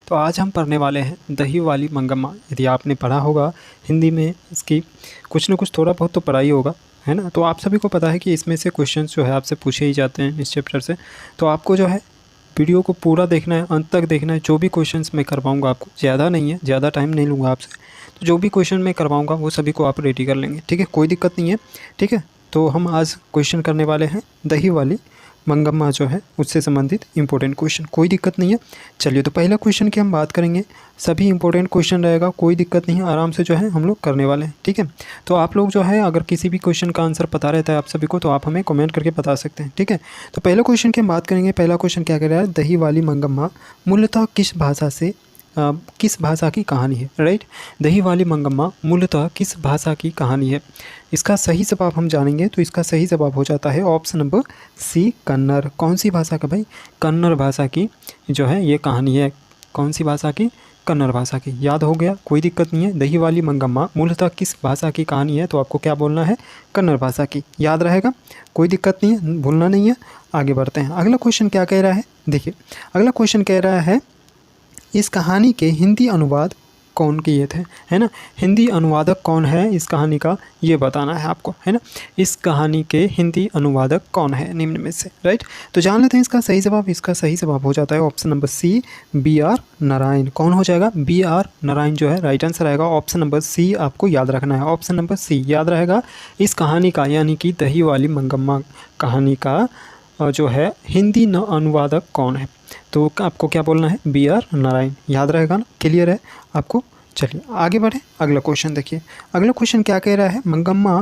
तो आज हम पढ़ने वाले हैं दही वाली मंगम्मा। यदि आपने पढ़ा होगा हिंदी में, इसकी कुछ ना कुछ थोड़ा बहुत तो पढ़ा ही होगा, है ना। तो आप सभी को पता है कि इसमें से क्वेश्चंस जो है आपसे पूछे ही जाते हैं इस चैप्टर से। तो आपको जो है वीडियो को पूरा देखना है, अंत तक देखना है। जो भी क्वेश्चंस मैं करवाऊँगा आपको, ज़्यादा नहीं है, ज़्यादा टाइम नहीं लूँगा आपसे। तो जो भी क्वेश्चन मैं करवाऊँगा वो सभी को आप रेडी कर लेंगे, ठीक है, कोई दिक्कत नहीं है, ठीक है। तो हम आज क्वेश्चन करने वाले हैं दही वाली मंगम्मा जो है उससे संबंधित इंपॉर्टेंट क्वेश्चन, कोई दिक्कत नहीं है। चलिए, तो पहला क्वेश्चन की हम बात करेंगे। सभी इंपॉर्टेंट क्वेश्चन रहेगा, कोई दिक्कत नहीं है, आराम से जो है हम लोग करने वाले हैं, ठीक है। तो आप लोग जो है अगर किसी भी क्वेश्चन का आंसर पता रहता है आप सभी को, तो आप हमें कमेंट करके बता सकते हैं, ठीक है। तो पहला क्वेश्चन की हम बात करेंगे। पहला क्वेश्चन क्या कह रहा है, दही वाली मंगम्मा मूलतः किस भाषा की कहानी है, राइट। दही वाली मंगम्मा मूलतः किस भाषा की कहानी है। इसका सही जवाब हम जानेंगे, तो इसका सही जवाब हो जाता है ऑप्शन नंबर सी, कन्नड़। कौन सी भाषा का भाई, कन्नड़ भाषा की जो है ये कहानी है। कौन सी भाषा की, कन्नड़ भाषा की। याद हो गया, कोई दिक्कत नहीं है। दही वाली मंगम्मा मूलतः किस भाषा की कहानी है, तो आपको क्या बोलना है, कन्नड़ भाषा की। याद रहेगा, कोई दिक्कत नहीं है, भूलना नहीं है। आगे बढ़ते हैं। अगला क्वेश्चन क्या कह रहा है, देखिए अगला क्वेश्चन कह रहा है इस कहानी के हिंदी अनुवाद कौन किए थे, है ना। हिंदी अनुवादक कौन है इस कहानी का, ये बताना है आपको, है ना। इस कहानी के हिंदी अनुवादक कौन है निम्न में से, राइट। तो जान लेते हैं इसका सही जवाब। इसका सही जवाब हो जाता है option number C, B.R. Narayan. कौन हो जाएगा, B.R. नारायण जो है राइट आंसर आएगा। ऑप्शन नंबर सी आपको याद रखना है, ऑप्शन नंबर सी याद रहेगा। इस कहानी का यानी कि दही वाली मंगम्मा कहानी का जो है हिंदी अनुवादक कौन है, तो आपको क्या बोलना है, B.R. नारायण। याद रहेगा ना, क्लियर है आपको। चलिए आगे बढ़े। अगला क्वेश्चन देखिए। अगला क्वेश्चन क्या कह रहा है, मंगम्मा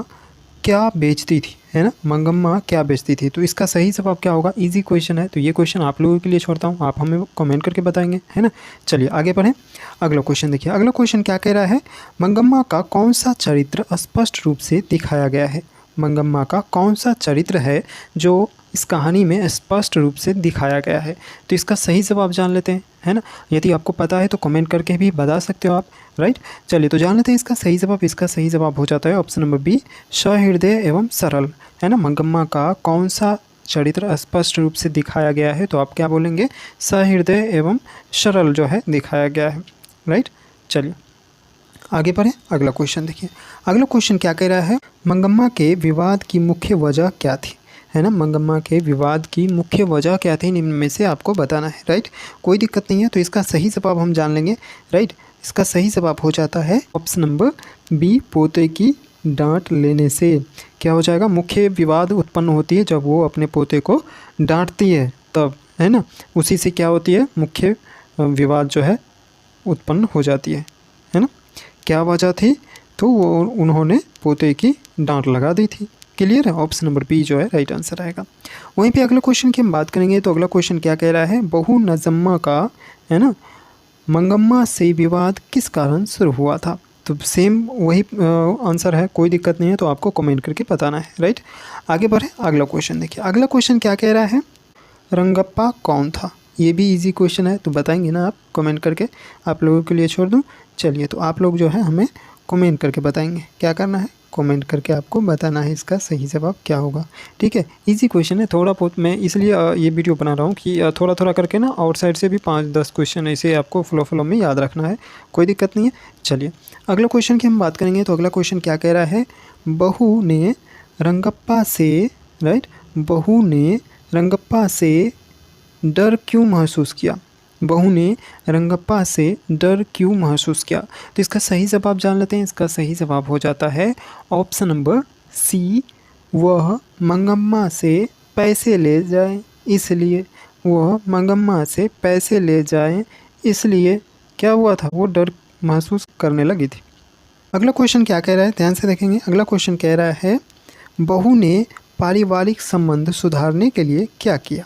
क्या बेचती थी, है ना। मंगम्मा क्या बेचती थी, तो इसका सही जवाब क्या होगा। इजी क्वेश्चन है, तो ये क्वेश्चन आप लोगों के लिए छोड़ता हूँ, आप हमें कमेंट करके बताएंगे, है ना। चलिए आगे बढ़ें। अगला क्वेश्चन देखिए। अगला क्वेश्चन क्या कह रहा है, मंगम्मा का कौन सा चरित्र स्पष्ट रूप से दिखाया गया है। मंगम्मा का कौन सा चरित्र है जो इस कहानी में स्पष्ट रूप से दिखाया गया है, तो इसका सही जवाब जान लेते हैं, है ना। यदि आपको पता है तो कमेंट करके भी बता सकते हो आप, राइट। चलिए, तो जान लेते हैं इसका सही जवाब। इसका सही जवाब हो जाता है ऑप्शन नंबर बी, सहृदय एवं सरल, है ना। मंगम्मा का कौन सा चरित्र स्पष्ट रूप से दिखाया गया है, तो आप क्या बोलेंगे, सहृदय एवं सरल जो है दिखाया गया है, राइट। चलिए आगे बढ़ें। अगला क्वेश्चन देखिए। अगला क्वेश्चन क्या कह रहा है, मंगम्मा के विवाद की मुख्य वजह क्या थी, है ना। मंगम्मा के विवाद की मुख्य वजह क्या थी निम्न में से आपको बताना है, राइट। कोई दिक्कत नहीं है, तो इसका सही जवाब हम जान लेंगे, राइट। इसका सही जवाब हो जाता है ऑप्शन नंबर बी, पोते की डांट लेने से। क्या हो जाएगा, मुख्य विवाद उत्पन्न होती है जब वो अपने पोते को डांटती है तब, है ना। उसी से क्या होती है, मुख्य विवाद जो है उत्पन्न हो जाती है ना। क्या वजह थी, तो वो उन्होंने पोते की डांट लगा दी थी। क्लियर है, ऑप्शन नंबर बी जो है राइट आंसर आएगा। वहीं पे अगला क्वेश्चन की हम बात करेंगे। तो अगला क्वेश्चन क्या कह रहा है, बहु नजम्मा का, है ना, मंगम्मा से विवाद किस कारण शुरू हुआ था। तो सेम वही आंसर है, कोई दिक्कत नहीं है, तो आपको कमेंट करके बताना है, राइट। आगे बढ़े। अगला क्वेश्चन देखिए। अगला क्वेश्चन क्या कह रहा है, रंगप्पा कौन था। ये भी इजी क्वेश्चन है, तो बताएंगे ना आप कमेंट करके, आप लोगों के लिए छोड़ दूँ। चलिए, तो आप लोग जो है हमें कमेंट करके बताएंगे, क्या करना है, कमेंट करके आपको बताना है इसका सही जवाब क्या होगा, ठीक है। इजी क्वेश्चन है, थोड़ा बहुत मैं इसलिए ये वीडियो बना रहा हूँ कि थोड़ा थोड़ा करके ना आउटसाइड से भी 5-10 क्वेश्चन ऐसे आपको फ्लो में याद रखना है, कोई दिक्कत नहीं है। चलिए अगला क्वेश्चन की हम बात करेंगे। तो अगला क्वेश्चन क्या कह रहा है, बहू ने रंगप्पा से, राइट, बहू ने रंगप्पा से डर क्यों महसूस किया। बहू ने रंगप्पा से डर क्यों महसूस किया, तो इसका सही जवाब जान लेते हैं। इसका सही जवाब हो जाता है ऑप्शन नंबर सी, वह मंगम्मा से पैसे ले जाए इसलिए। वह मंगम्मा से पैसे ले जाए इसलिए क्या हुआ था, वो डर महसूस करने लगी थी। अगला क्वेश्चन क्या कह रहा है, ध्यान से देखेंगे। अगला क्वेश्चन कह रहा है, बहू ने पारिवारिक संबंध सुधारने के लिए क्या किया।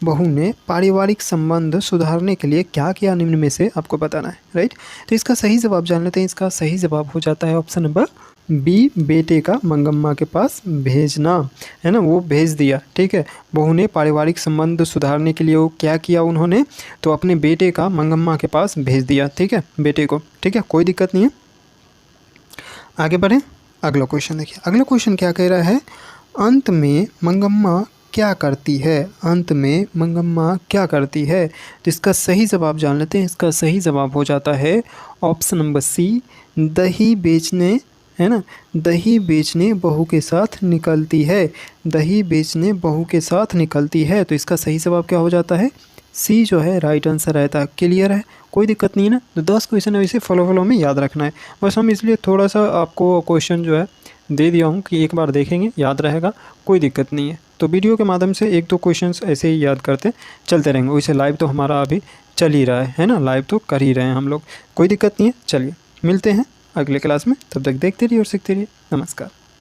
बहू ने पारिवारिक संबंध सुधारने के लिए क्या किया निम्न में से आपको बताना है, राइट। तो इसका सही जवाब जान लेते हैं। इसका सही जवाब हो जाता है ऑप्शन नंबर बी, बेटे का मंगम्मा के पास भेजना, है ना, वो भेज दिया, ठीक है। बहू ने पारिवारिक संबंध सुधारने के लिए वो क्या किया उन्होंने, तो अपने बेटे का मंगम्मा के पास भेज दिया, ठीक है, बेटे को, ठीक है, कोई दिक्कत नहीं है। आगे बढ़ें। अगला क्वेश्चन देखिए। अगला क्वेश्चन क्या कह रहा है, अंत में मंगम्मा क्या करती है? अंत में मंगम्मा क्या करती है? तो इसका सही जवाब जान लेते हैं। इसका सही जवाब हो जाता है ऑप्शन नंबर सी, दही बेचने, है ना, दही बेचने बहू के साथ निकलती है। दही बेचने बहू के साथ निकलती है। तो इसका सही जवाब क्या हो जाता है? सी जो है राइट आंसर रहता है। क्लियर है, कोई दिक्कत नहीं है ना। तो 10 क्वेश्चन है, इसे फॉलो में याद रखना है। बस हम इसलिए थोड़ा सा आपको क्वेश्चन जो है दे दिया हूँ कि एक बार देखेंगे याद रहेगा, कोई दिक्कत नहीं है। तो वीडियो के माध्यम से 1-2 क्वेश्चंस ऐसे ही याद करते चलते रहेंगे। वैसे लाइव तो हमारा अभी चल ही रहा है ना, लाइव तो कर ही रहे हैं हम लोग, कोई दिक्कत नहीं है। चलिए मिलते हैं अगले क्लास में, तब तक देखते रहिए और सीखते रहिए। नमस्कार।